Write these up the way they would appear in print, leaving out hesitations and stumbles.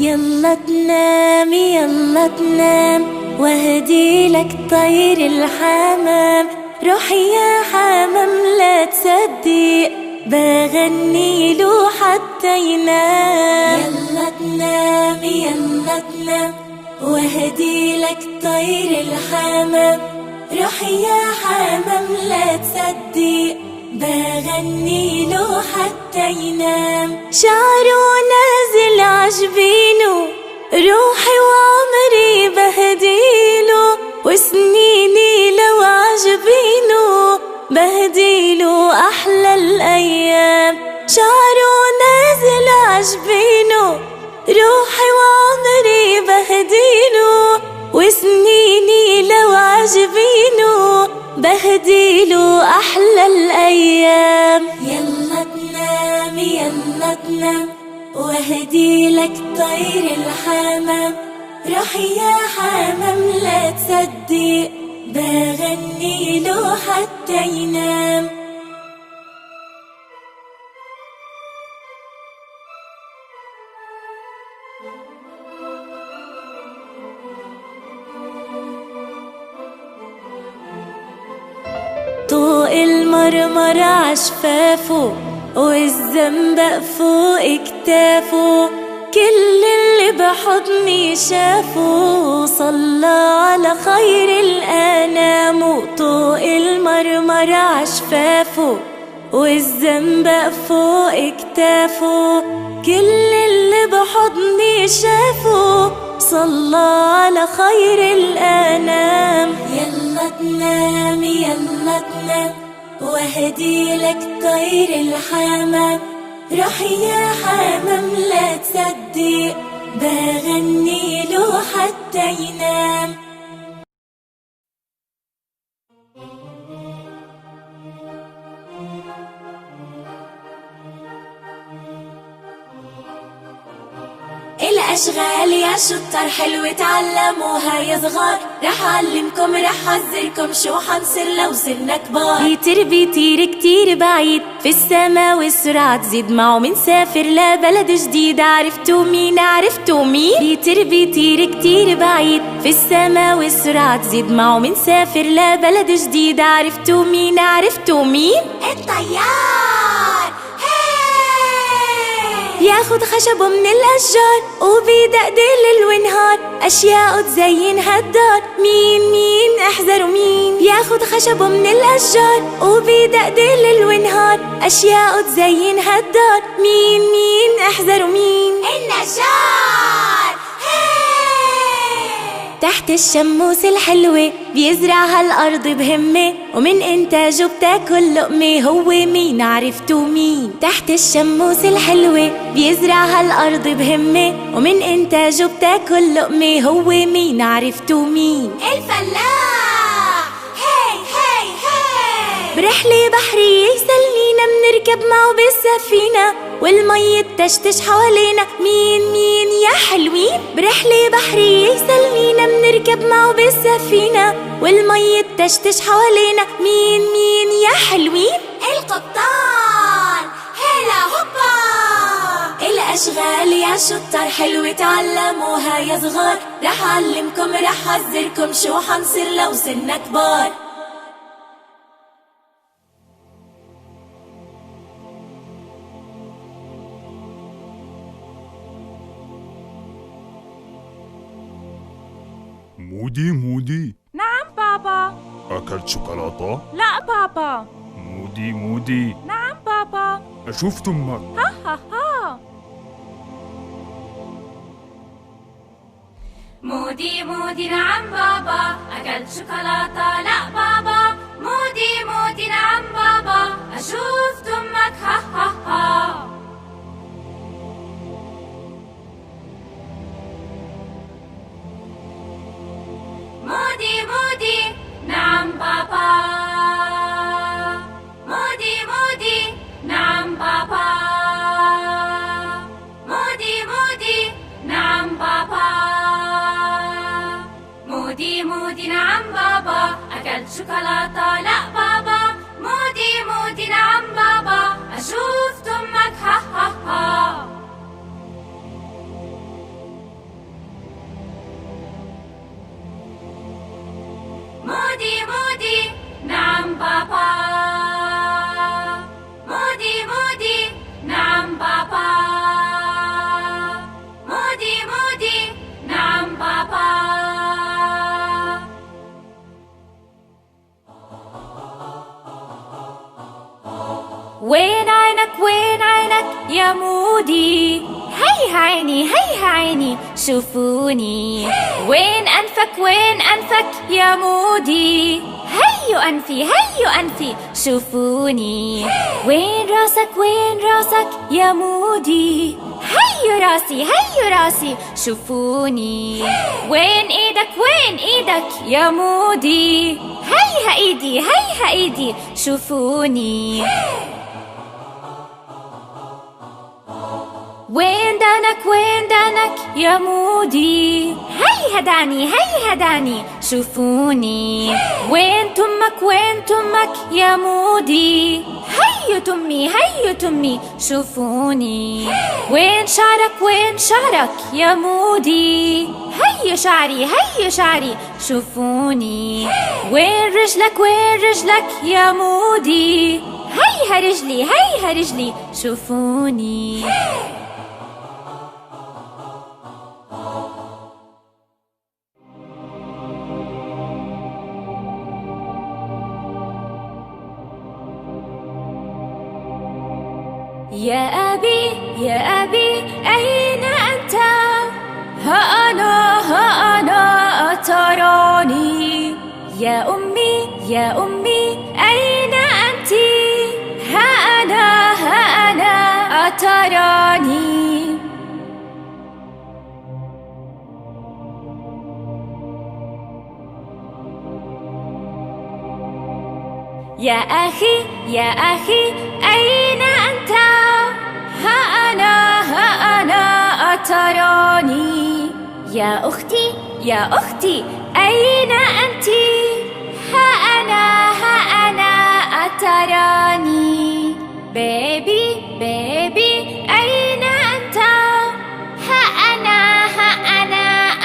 يلا تنام يلا تنام واهدي لك طير الحمام. روح يا حمام لا تصدق بغني له حتى ينام. يلا تنام يلا تنام واهدي لك طير الحمام. روح يا حمام لا تصدق بغني له حتى ينام. شعره نازل عجبينه روحي وعمري بهديله وسنيني لو عجبينه بهديله أحلى الأيام. شعره نازل عجبينه روحي وعمري بهديله وسنيني لو عجبينه بهديله أحلى الأيام. يلا تنام يلا تنام واهدي لك طير الحمام. روح يا حمام لا تصدق بغني له حتى ينام. طوق المرمر عشفافه والزنبق فوق كتافه. كل اللي بحضني شافه صلى على خير الأنام. طوق المرمر عشفافه والزنبق فوق كتافه. كل اللي بحضني شافه صلى على خير الأنام. يلا تنام يلا تنام واهدي لك طير الحمام. روح يا حمام لا تصدق بغني له حتى ينام. الأشغال يا شطار حلوة تعلموها يا صغار. رح أعلمكم رح أحذركم شو حنصير لو صرنا كبار. بيطير بيطير كتير بعيد في السما والسرعة تزيد معه منسافر لبلد جديد. عرفتوا مين عرفتوا مين؟ بيطير بيطير كتير بعيد في السما والسرعة تزيد معه منسافر لبلد جديد. عرفتوا مين عرفتوا مين؟ الطيار. ياخد خشبه من الأشجار وبيدقدق ليل ونهار أشياء تزين هالدار. مين احذروا مين؟ ياخد خشبه من الأشجار وبيدقدق ليل ونهار أشياء تزين هالدار. مين احذروا مين؟ النجار. تحت الشموس الحلوة بيزرع هالأرض بهمة ومن إنتاجه بتاكل لقمة. هو مين عرفتوا مين؟ تحت الشموس الحلوة بيزرع هالأرض بهمة ومن إنتاجه بتاكل لقمة. هو مين عرفتوا مين؟ الفلاح. برحلة بحرية يسلينا منركب معه بالسفينة والمية تشتش حوالينا. مين يا حلوين؟ برحلة بحرية يسلينا منركب معه بالسفينة والمية تشتش حوالينا. مين يا حلوين؟ القبطان. هلا هوبا. الأشغال يا شطار حلوة تعلموها يا صغار. رح أعلمكم رح أحذركم شو حنصير لو صرنا كبار. مودي. نعم بابا. أكلت شوكولاتة؟ لا بابا. مودي. نعم بابا. شفت أمك؟ ها. مودي نعم بابا. أكلت شوكولاتة؟ لا بابا. مودي نعم بابا. أشوفت أمك؟ ها. مودي نعم بابا. مودي نعم بابا. مودي نعم بابا. مودي نعم بابا. أكلت شوكولاتة؟ لا بابا. مودي نعم بابا. أشوفت أمك؟ ها. وين عينك وين عينك يا مودي؟ هيها عيني هيها عيني شوفوني. وين أنفك يا مودي؟ هيو أنفي شوفوني. وين راسك يا مودي؟ هيو راسي شوفوني. وين ايدك يا مودي؟ هيها ايدي شوفوني. وين دانك يا مودي؟ هيها داني شوفوني. وين تمك يا مودي؟ هيو تمي شوفوني. وين شعرك يا مودي؟ هيو شعري شوفوني. وين رجلك يا مودي؟ هيها رجلي شوفوني. يا أبي أين أنت؟ ها أنا أتراني. يا أمي أين أنت؟ ها أنا أتراني. يا أخي أين أنت؟ ها أنا أتراني. يا أختي أين أنت؟ ها أنا أتراني. بيبي أين أنت؟ ها أنا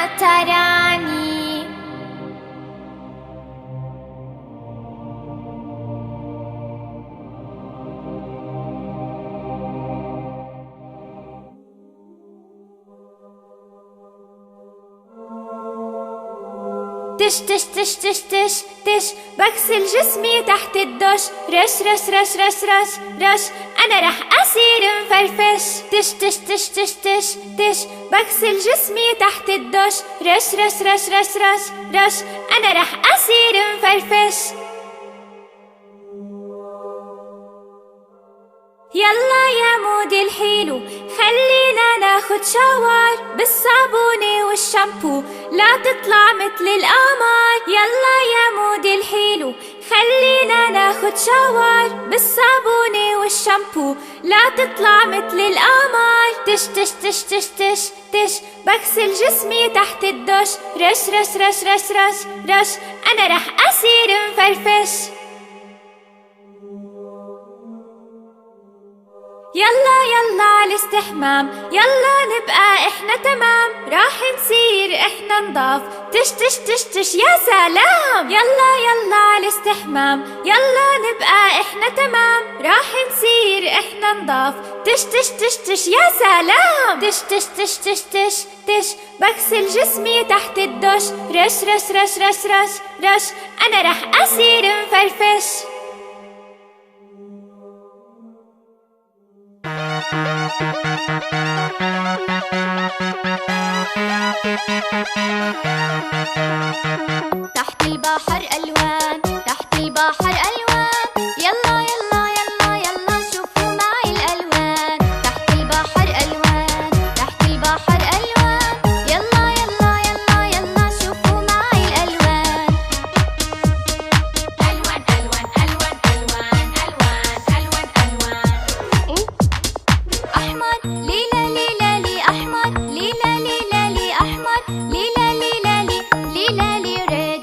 أتراني. تش بغسل جسمي تحت الدش. رش أنا رح أصير مفرفش. تش بغسل جسمي تحت الدش. رش أنا رح أصير مفرفش. يلا يا مودي الحلو خلينا ناخد شاور بالصابونة والشامبو لا تطلع مثل القمر. يلا يا مودي الحلو خلينا ناخد شاور بالصابونة والشامبو لا تطلع مثل القمر. تش بغسل جسمي تحت الدش. رش أنا رح أصير مفرفش. يلا الاستحمام يلا نبقى احنا تمام راح نصير احنا نضاف. تش يا سلام. يلا الاستحمام يلا نبقى احنا تمام راح نصير احنا نضاف. تش يا سلام. تش بغسل جسمي تحت الدش. رش أنا رح أصير مفرفش. تحت البحر ألوان تحت البحر ألوان. يلا شوفوا معي الألوان. تحت البحر ألوان تحت البحر ألوان. يلا شوفوا معي الألوان. أحمر ليلة لي أحمر ليلة لي أحمر ليلة لي ريد.